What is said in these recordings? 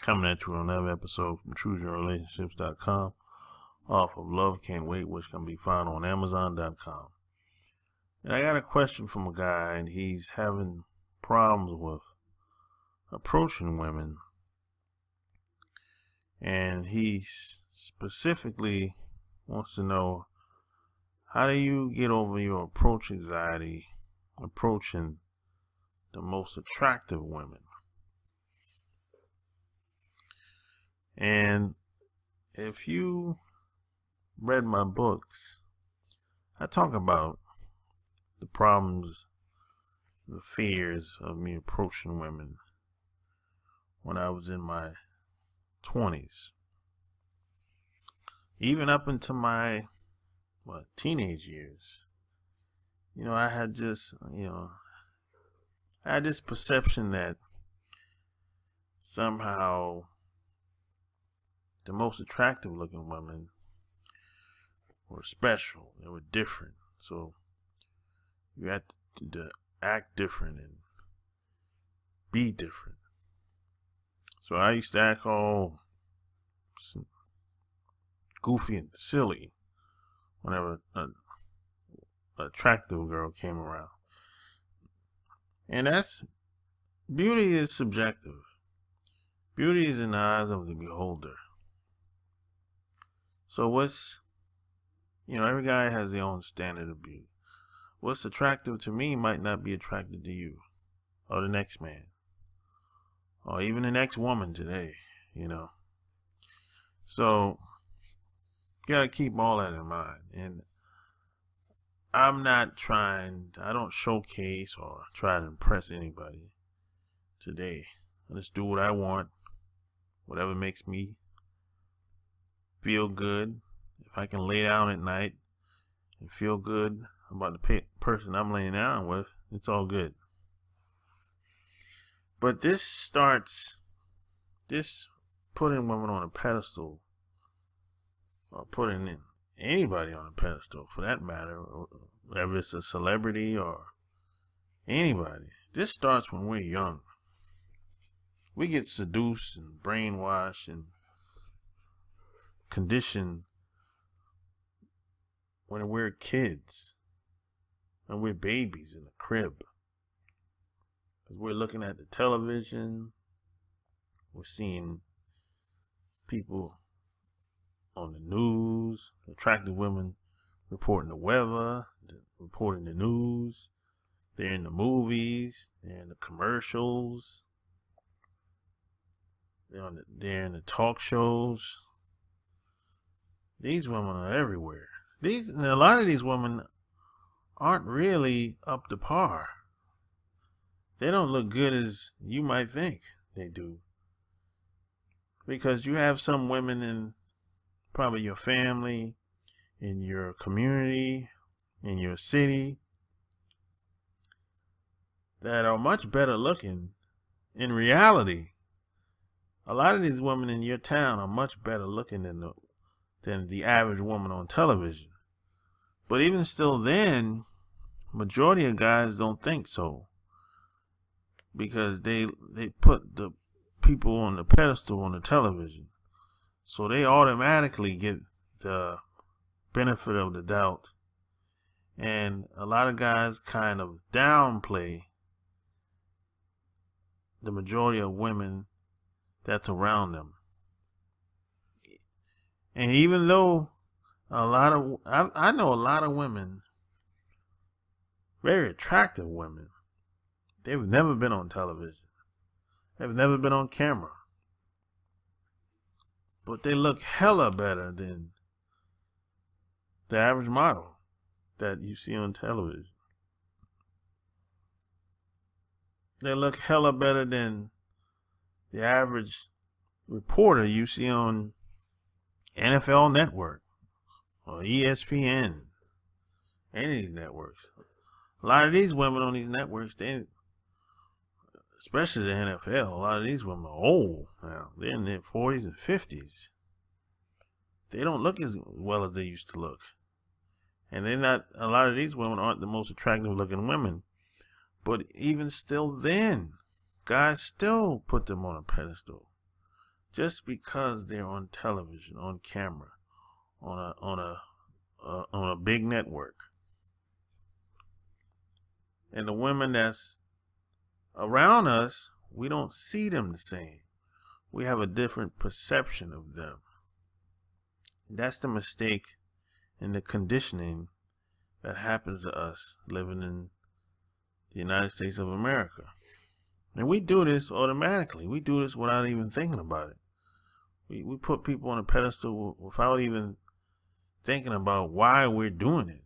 Coming at you on another episode from ChooseYourRelationships.com off of Love Can't Wait, which can be found on Amazon.com. And I got a question from a guy, and he's having problems with approaching women. And he specifically wants to know, how do you get over your approach anxiety approaching the most attractive women? And if you read my books, I talk about the problems, the fears of me approaching women when I was in my 20s. Even up into my teenage years. I had this perception that somehow the most attractive looking women were special. They were different. So you had to act different and be different. So I used to act all goofy and silly whenever an attractive girl came around. And beauty is subjective. Beauty is in the eyes of the beholder. So every guy has their own standard of beauty. What's attractive to me might not be attractive to you, or the next man, or even the next woman today, So, you gotta keep all that in mind. And I don't showcase or try to impress anybody today. I just do what I want, whatever makes me feel good. If I can lay down at night and feel good about the person I'm laying down with, it's all good. But this putting women on a pedestal, or putting anybody on a pedestal for that matter, whether it's a celebrity or anybody, this starts when we're young. We get seduced and brainwashed and conditioned when we're kids, when we're babies in the crib. Because we're looking at the television, we're seeing people on the news, attractive women reporting the weather, reporting the news. They're in the movies, they're in the commercials, they're in the talk shows. These women are everywhere. A lot of these women aren't really up to par. They don't look good as you might think they do. Because you have some women in probably your family, in your community, in your city, that are much better looking in reality. A lot of these women in your town are much better looking than the average woman on television. But even still then, majority of guys don't think so. Because they put the people on the pedestal on the television. So they automatically get the benefit of the doubt. And a lot of guys kind of downplay the majority of women that's around them. And even though I know a lot of women, very attractive women, they've never been on television. They've never been on camera. But they look hella better than the average model that you see on television. They look hella better than the average reporter you see on NFL Network or ESPN, any of these networks. A lot of these women on these networks, especially the NFL, a lot of these women are old now. They're in their 40s and 50s. They don't look as well as they used to look. And a lot of these women aren't the most attractive looking women. But even still then, guys still put them on a pedestal. just because they're on television, on camera, on a big network. And the women that's around us, we don't see them the same. We have a different perception of them. That's the mistake and the conditioning that happens to us living in the United States of America. And we do this automatically. We do this without even thinking about it. We put people on a pedestal without even thinking about why we're doing it.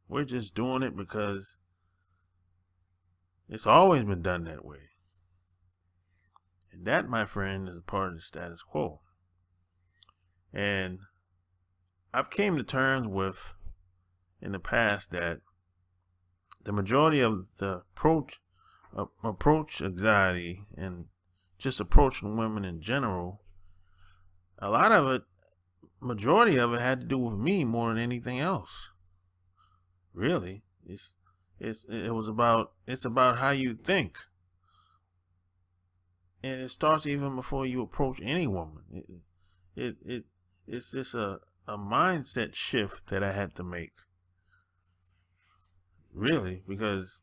We're just doing it because it's always been done that way. And that, my friend, is a part of the status quo. And I've came to terms with in the past that the majority of the approach anxiety and just approaching women in general, a lot of it, majority of it had to do with me more than anything else. Really, it's about how you think. And it starts even before you approach any woman. It's just a mindset shift that I had to make. Really, because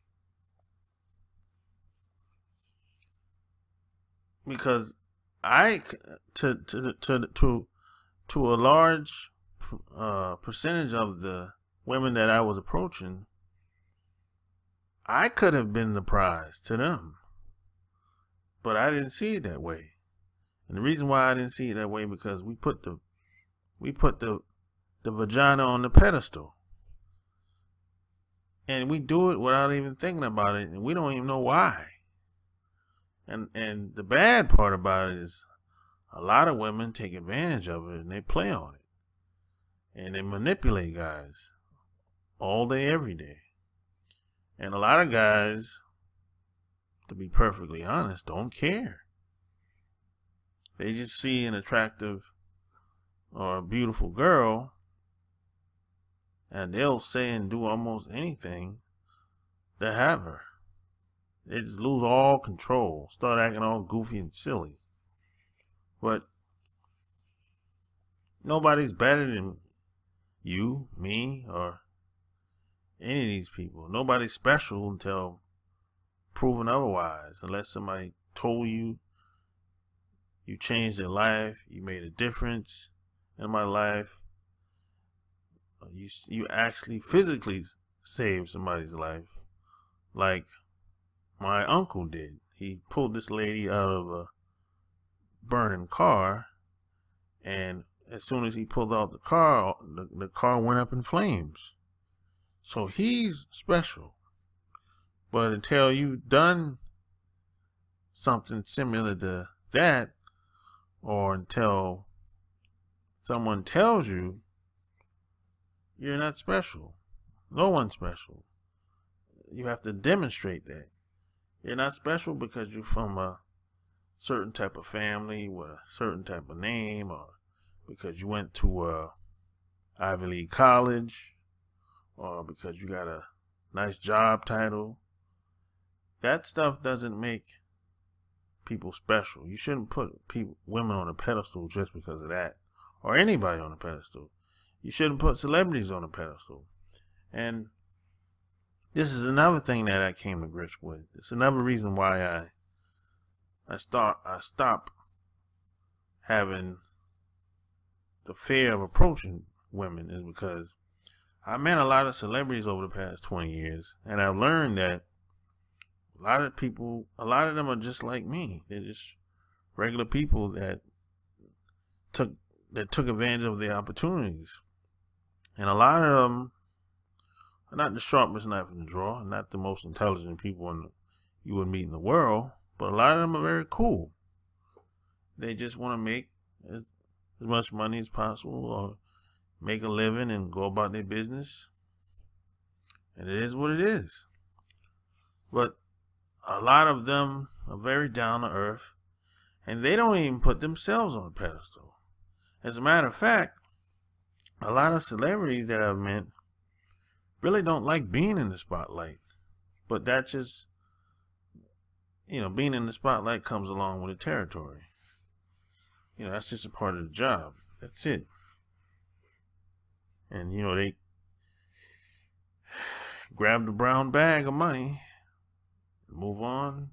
I to a large percentage of the women that I was approaching, I could have been the prize to them, but I didn't see it that way. And the reason why I didn't see it that way because we put the vagina on the pedestal. And we do it without even thinking about it, and we don't even know why. And the bad part about it is a lot of women take advantage of it and they play on it. And they manipulate guys all day, every day. And a lot of guys, to be perfectly honest, don't care. They just see an attractive or a beautiful girl, and they'll say and do almost anything to have her. They just lose all control, start acting all goofy and silly. But nobody's better than you, me, or any of these people. Nobody's special until proven otherwise, unless somebody told you you changed their life, you made a difference in my life. You actually physically saved somebody's life, like my uncle did. He pulled this lady out of a burning car, and as soon as he pulled out the car, the car went up in flames. So he's special. But until you've done something similar to that, or until someone tells you, you're not special. No one's special. You have to demonstrate that. You're not special because you're from a certain type of family with a certain type of name, or because you went to a Ivy League college, or because you got a nice job title. That stuff doesn't make people special. You shouldn't put women on a pedestal just because of that, or anybody on a pedestal. You shouldn't put celebrities on a pedestal. And this is another thing that I came to grips with. It's another reason why I stopped having the fear of approaching women, is because I met a lot of celebrities over the past 20 years, and I've learned that a lot of them are just like me. They're just regular people that took advantage of the opportunities. And a lot of them are not the sharpest knife in the drawer, not the most intelligent people you would meet in the world, but a lot of them are very cool. They just want to make as much money as possible, or make a living and go about their business. And it is what it is. But a lot of them are very down to earth, and they don't even put themselves on a pedestal. As a matter of fact, a lot of celebrities that I've met really don't like being in the spotlight. But that just, being in the spotlight comes along with the territory. You know, that's just a part of the job. That's it. And, you know, they grab the brown bag of money and move on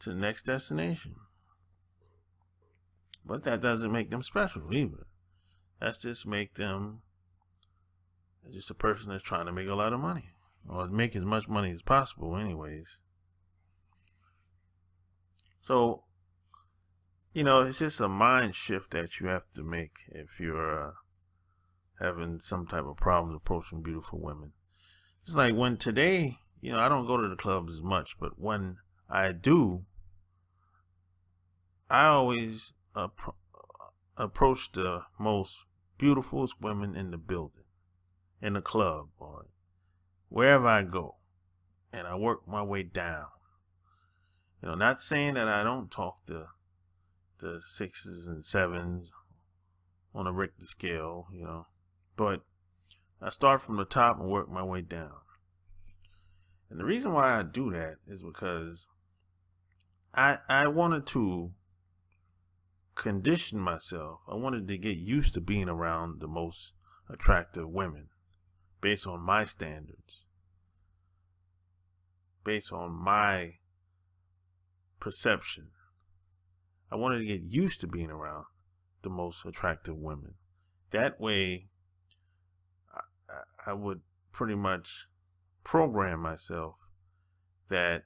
to the next destination. But that doesn't make them special either. That's just make them just a person that's trying to make a lot of money, or make as much money as possible anyways. So, you know, it's just a mind shift that you have to make if you're having some type of problems approaching beautiful women. It's like when today, you know, I don't go to the clubs as much, but when I do, I always approach the most beautiful women in the building, in the club, or wherever I go, and I work my way down. You know, not saying that I don't talk to the 6s and 7s on a Richter scale, you know, but I start from the top and work my way down. And the reason why I do that is because I wanted to condition myself. I wanted to get used to being around the most attractive women based on my standards, based on my perception. I wanted to get used to being around the most attractive women. That way, I would pretty much program myself that,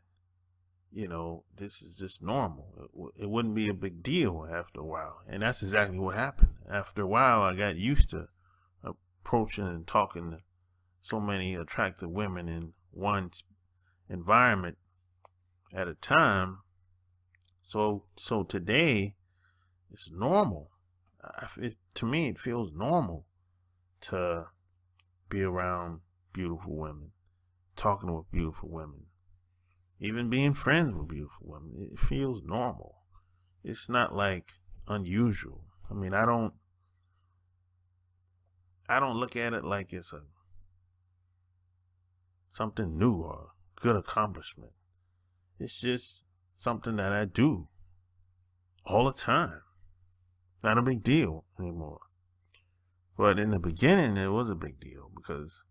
you know, this is just normal. It wouldn't be a big deal after a while. And that's exactly what happened. After a while, I got used to approaching and talking to so many attractive women in one environment at a time. So today, it's normal. To me, it feels normal to be around beautiful women, talking with beautiful women, even being friends with beautiful women. It feels normal. It's not like unusual. I mean, I don't look at it like it's something new or a good accomplishment. It's just something that I do all the time. Not a big deal anymore. But in the beginning, it was a big deal because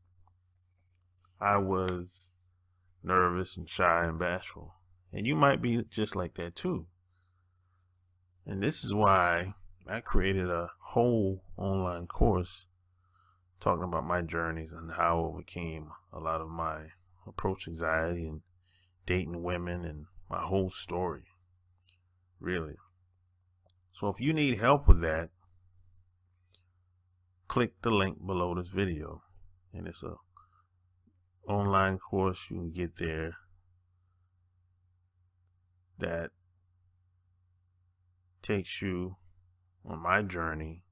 I was nervous and shy and bashful. And you might be just like that too. And this is why I created a whole online course talking about my journeys and how I overcame a lot of my approach anxiety and dating women and my whole story, really. So if you need help with that, click the link below this video, and it's a online course you can get there that takes you on my journey,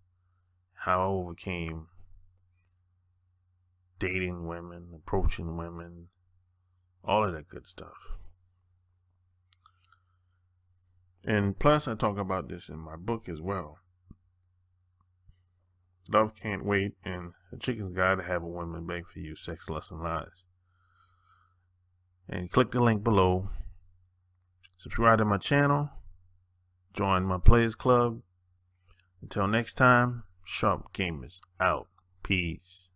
how I overcame dating women, approaching women, all of that good stuff. And plus, I talk about this in my book as well. Love Can't Wait and A Chicken's Guide to Have a Woman Beg for You, Sex, Lust, and Lies. And click the link below. Subscribe to my channel. Join my Players Club. Until next time, Sharp Gamers out. Peace.